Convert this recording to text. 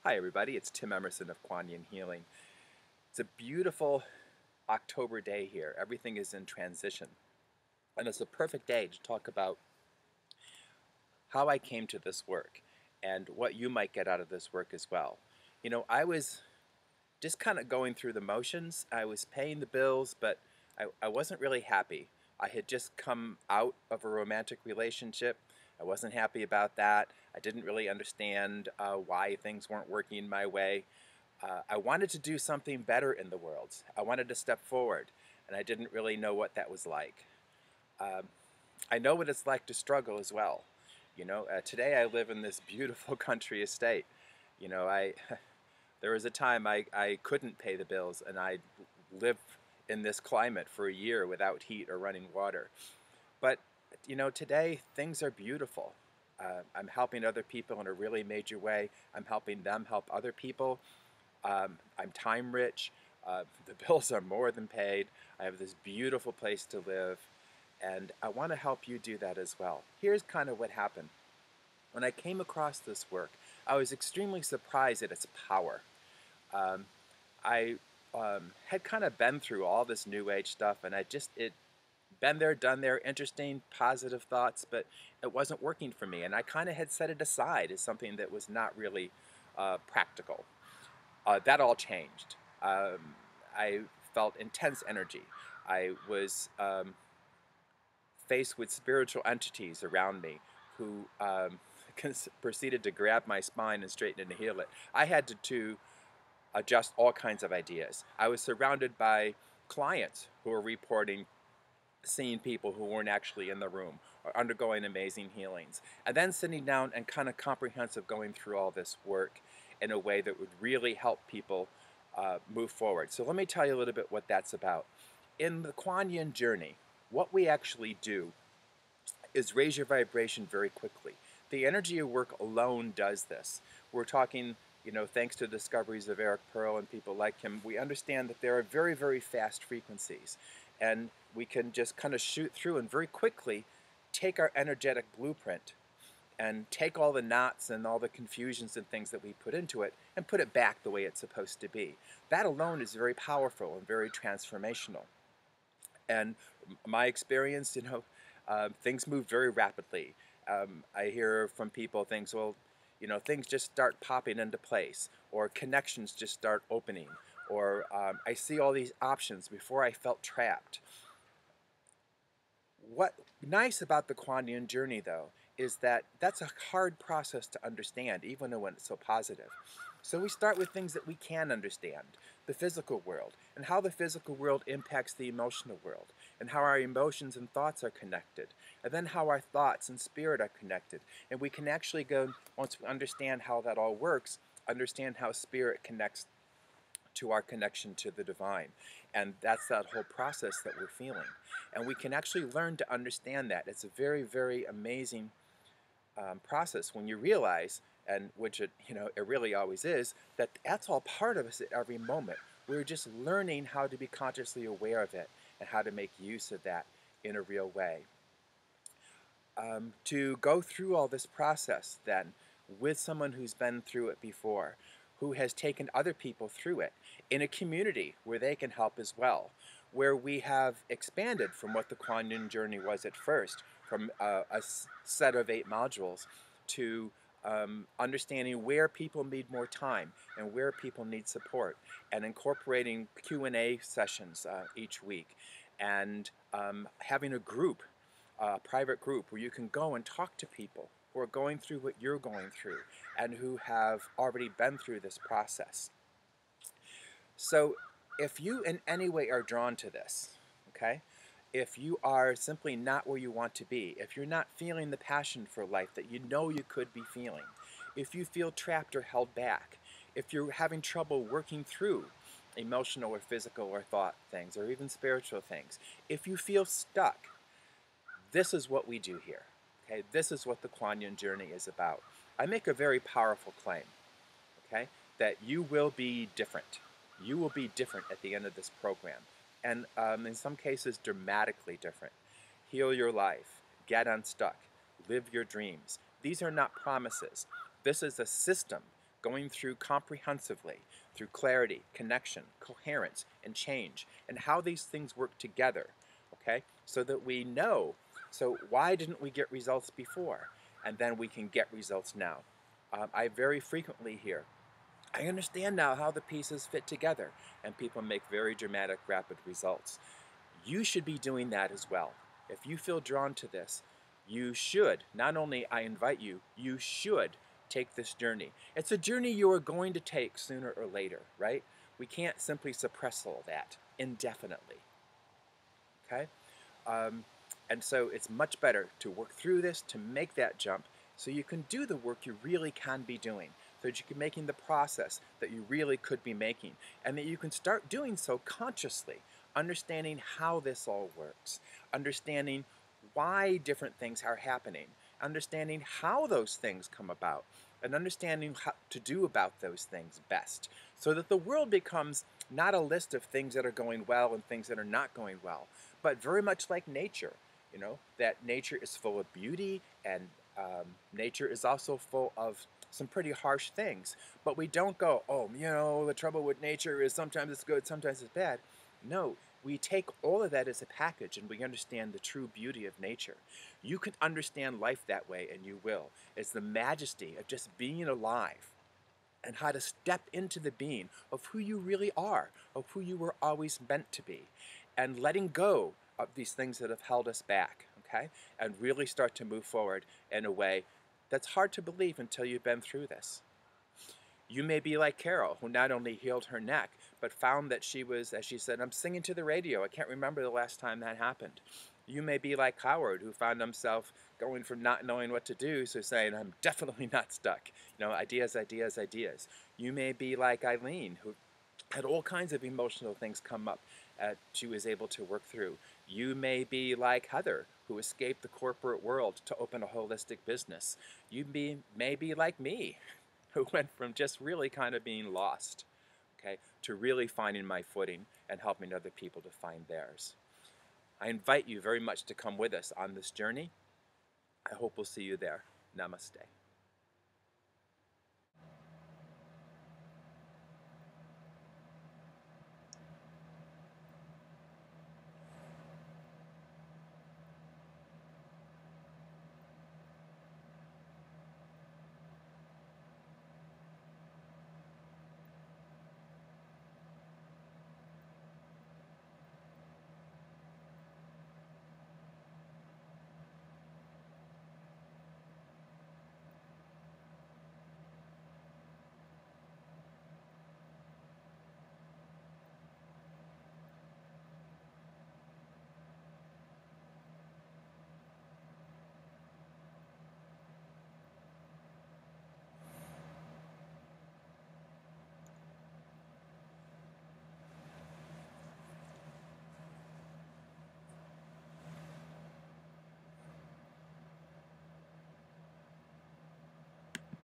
Hi everybody, it's Tim Emerson of Kwan Yin Healing. It's a beautiful October day here. Everything is in transition. And it's a perfect day to talk about how I came to this work and what you might get out of this work as well. I was just kind of going through the motions. I was paying the bills, but I wasn't really happy. I had just come out of a romantic relationship. I wasn't happy about that. I didn't really understand why things weren't working my way. I wanted to do something better in the world. I wanted to step forward, and I didn't really know what that was like. Um, I know what it's like to struggle as well. Today I live in this beautiful country estate. I there was a time I couldn't pay the bills, and I lived in this climate for a year without heat or running water. But today things are beautiful. I'm helping other people in a really major way. I'm helping them help other people. I'm time rich. The bills are more than paid. I have this beautiful place to live, and I want to help you do that as well. Here's kind of what happened. When I came across this work, I was extremely surprised at its power. Um, I had kind of been through all this New Age stuff, and it been there, done there, interesting, positive thoughts, but it wasn't working for me, and I kind of had set it aside as something that was not really practical. That all changed. I felt intense energy. I was faced with spiritual entities around me who proceeded to grab my spine and straighten it and heal it. I had to adjust all kinds of ideas. I was surrounded by clients who were reporting seeing people who weren't actually in the room or undergoing amazing healings. And then sitting down and kind of comprehensive going through all this work in a way that would really help people move forward. So let me tell you a little bit what that's about. In the Kwan Yin Journey, what we actually do is raise your vibration very quickly. The energy of work alone does this. We're talking, thanks to discoveries of Eric Pearl and people like him, we understand that there are very, very fast frequencies. And we can just kind of shoot through and very quickly take our energetic blueprint and take all the knots and all the confusions and things that we put into it and put it back the way it's supposed to be. That alone is very powerful and very transformational. And my experience, things move very rapidly. I hear from people things, well, things just start popping into place, or connections just start opening, or I see all these options before I felt trapped. What nice about the Kwan Yin journey, though, is that that's a hard process to understand, even when it's so positive. So we start with things that we can understand, the physical world, and how the physical world impacts the emotional world, and how our emotions and thoughts are connected, and then how our thoughts and spirit are connected. And we can actually go, once we understand how that all works, understand how spirit connects to our connection to the divine. And that's that whole process that we're feeling. And we can actually learn to understand that. It's a very, very amazing process when you realize, and which it really always is, that that's all part of us at every moment. We're just learning how to be consciously aware of it and how to make use of that in a real way. To go through all this process then with someone who's been through it before, who has taken other people through it in a community where they can help as well, where we have expanded from what the Kwan Yin Journey was at first, from a set of 8 modules to understanding where people need more time and where people need support, and incorporating Q&A sessions each week, and having a group, a private group where you can go and talk to people who are going through what you're going through and who have already been through this process. So if you in any way are drawn to this, okay, if you are simply not where you want to be, if you're not feeling the passion for life that you know you could be feeling, if you feel trapped or held back, if you're having trouble working through emotional or physical or thought things or even spiritual things, if you feel stuck, this is what we do here. Okay, this is what the Kwan Yin Journey is about. I make a very powerful claim, okay, that you will be different. You will be different at the end of this program, and in some cases dramatically different. Heal your life, get unstuck, live your dreams. These are not promises. This is a system going through comprehensively through clarity, connection, coherence, and change, and how these things work together, okay? So that we know, so why didn't we get results before? And then we can get results now. I very frequently hear, I understand now how the pieces fit together, and people make very dramatic, rapid results. You should be doing that as well. If you feel drawn to this, you should, not only I invite you, you should take this journey. It's a journey you are going to take sooner or later, right? We can't simply suppress all that indefinitely, okay? And so it's much better to work through this, to make that jump, so you can do the work you really can be doing, so that you can making the process that you really could be making, and that you can start doing so consciously, understanding how this all works, understanding why different things are happening, understanding how those things come about, and understanding how to do about those things best, so that the world becomes not a list of things that are going well and things that are not going well, but very much like nature, you know, that nature is full of beauty, and nature is also full of some pretty harsh things. But we don't go, oh, you know, the trouble with nature is sometimes it's good, sometimes it's bad. No, we take all of that as a package and we understand the true beauty of nature. You can understand life that way, and you will. It's the majesty of just being alive and how to step into the being of who you really are, of who you were always meant to be, and letting go of these things that have held us back, okay? And really start to move forward in a way that's hard to believe until you've been through this. You may be like Carol, who not only healed her neck, but found that she was, as she said, I'm singing to the radio. I can't remember the last time that happened. You may be like Howard, who found himself going from not knowing what to do, so saying, I'm definitely not stuck. You know, ideas, ideas, ideas. You may be like Eileen, who had all kinds of emotional things come up she was able to work through. You may be like Heather, who escaped the corporate world to open a holistic business. You may be like me, who went from just really kind of being lost, okay, to really finding my footing and helping other people to find theirs. I invite you very much to come with us on this journey. I hope we'll see you there. Namaste.